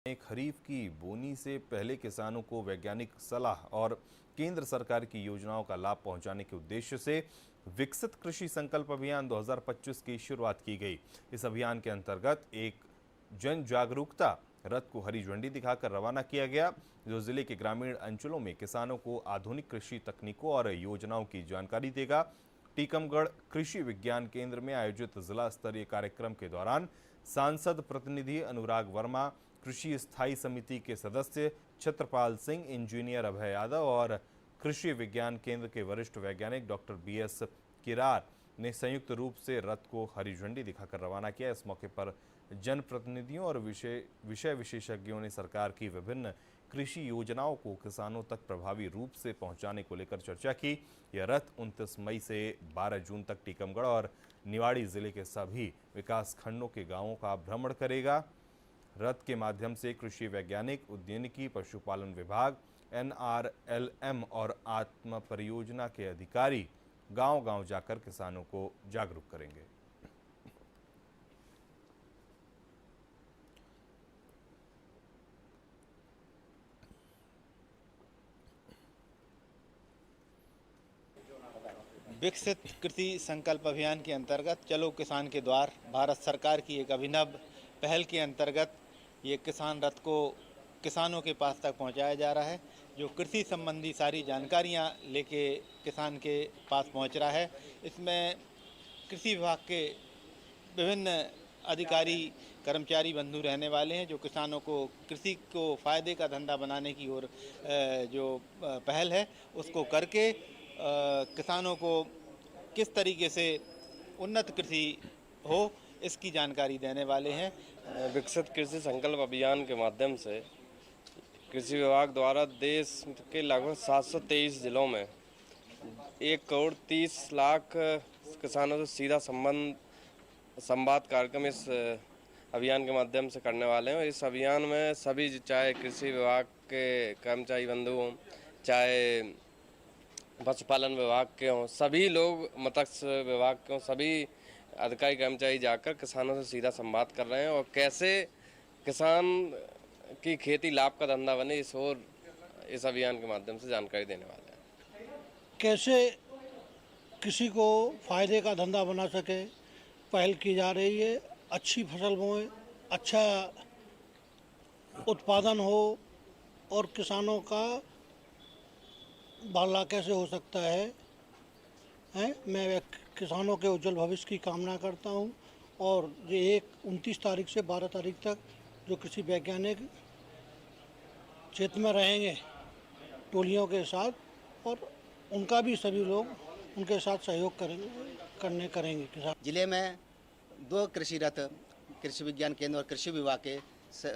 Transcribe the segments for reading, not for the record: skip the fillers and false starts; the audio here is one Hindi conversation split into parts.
खरीफ की बोनी से पहले किसानों को वैज्ञानिक सलाह और केंद्र सरकार की योजनाओं का लाभ पहुंचाने के उद्देश्य से विकसित कृषि संकल्प अभियान 2025 की शुरुआत की गई। इस अभियान के अंतर्गत एक जन जागरूकता रथ को हरी झंडी दिखाकर रवाना किया गया, जो जिले के ग्रामीण अंचलों में किसानों को आधुनिक कृषि तकनीकों और योजनाओं की जानकारी देगा। टीकमगढ़ कृषि विज्ञान केंद्र में आयोजित जिला स्तरीय कार्यक्रम के दौरान सांसद प्रतिनिधि अनुराग वर्मा, कृषि स्थायी समिति के सदस्य छत्रपाल सिंह, इंजीनियर अभय यादव और कृषि विज्ञान केंद्र के वरिष्ठ वैज्ञानिक डॉक्टर BS किरार ने संयुक्त रूप से रथ को हरी झंडी दिखाकर रवाना किया। इस मौके पर जनप्रतिनिधियों और विषय विशेषज्ञों ने सरकार की विभिन्न कृषि योजनाओं को किसानों तक प्रभावी रूप से पहुंचाने को लेकर चर्चा की। यह रथ 29 मई से 12 जून तक टीकमगढ़ और निवाड़ी जिले के सभी विकास खंडों के गांवों का भ्रमण करेगा। रथ के माध्यम से कृषि वैज्ञानिक, उद्यानिकी, पशुपालन विभाग, NRLM और आत्म परियोजना के अधिकारी गांव-गांव जाकर किसानों को जागरूक करेंगे। विकसित कृषि संकल्प अभियान के अंतर्गत चलो किसान के द्वार भारत सरकार की एक अभिनव पहल के अंतर्गत ये किसान रथ को किसानों के पास तक पहुंचाया जा रहा है, जो कृषि संबंधी सारी जानकारियां लेके किसान के पास पहुंच रहा है। इसमें कृषि विभाग के विभिन्न अधिकारी, कर्मचारी बंधु रहने वाले हैं, जो किसानों को कृषि को फायदे का धंधा बनाने की ओर जो पहल है उसको करके किसानों को किस तरीके से उन्नत कृषि हो इसकी जानकारी देने वाले हैं। विकसित कृषि संकल्प अभियान के माध्यम से कृषि विभाग द्वारा देश के लगभग 723 जिलों में 1,30,00,000 किसानों से सीधा संवाद कार्यक्रम इस अभियान के माध्यम से करने वाले हैं। इस अभियान में सभी, चाहे कृषि विभाग के कर्मचारी बंधु हों, चाहे पशुपालन विभाग के हों, सभी लोग, मत्स्य विभाग के हों, सभी अधिकारी कर्मचारी जाकर किसानों से सीधा संवाद कर रहे हैं और कैसे किसान की खेती लाभ का धंधा बने इस अभियान के माध्यम से जानकारी देने वाले हैं। कैसे किसी को फायदे का धंधा बना सके पहल की जा रही है। अच्छी फसल बोए, अच्छा उत्पादन हो और किसानों का भला कैसे हो सकता है। मैं किसानों के उज्जवल भविष्य की कामना करता हूं और ये 29 तारीख से 12 तारीख तक जो कृषि वैज्ञानिक क्षेत्र में रहेंगे टोलियों के साथ, और उनका भी सभी लोग उनके साथ सहयोग करेंगे। किसान जिले में 2 कृषि रथ कृषि विज्ञान केंद्र और कृषि विभाग के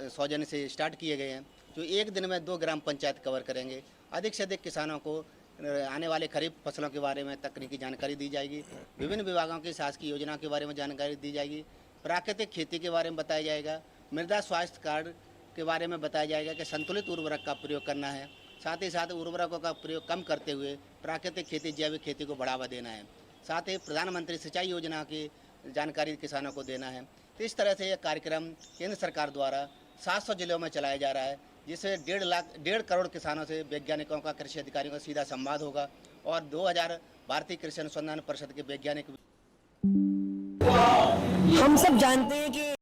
सौजन्य से स्टार्ट किए गए हैं, जो एक दिन में 2 ग्राम पंचायत कवर करेंगे। अधिक से अधिक किसानों को आने वाले खरीफ फसलों के बारे में तकनीकी जानकारी दी जाएगी। विभिन्न विभागों की शासकीय योजना के बारे में जानकारी दी जाएगी। प्राकृतिक खेती के बारे में बताया जाएगा। मृदा स्वास्थ्य कार्ड के बारे में बताया जाएगा कि संतुलित उर्वरक का प्रयोग करना है। साथ ही साथ उर्वरकों का प्रयोग कम करते हुए प्राकृतिक खेती, जैविक खेती को बढ़ावा देना है। साथ ही प्रधानमंत्री सिंचाई योजना की जानकारी किसानों को देना है। तो इस तरह से यह कार्यक्रम केंद्र सरकार द्वारा 700 जिलों में चलाया जा रहा है, जिससे 1.5 करोड़ किसानों से वैज्ञानिकों का, कृषि अधिकारियों का सीधा संवाद होगा और 2000 भारतीय कृषि अनुसंधान परिषद के वैज्ञानिक। हम सब जानते हैं कि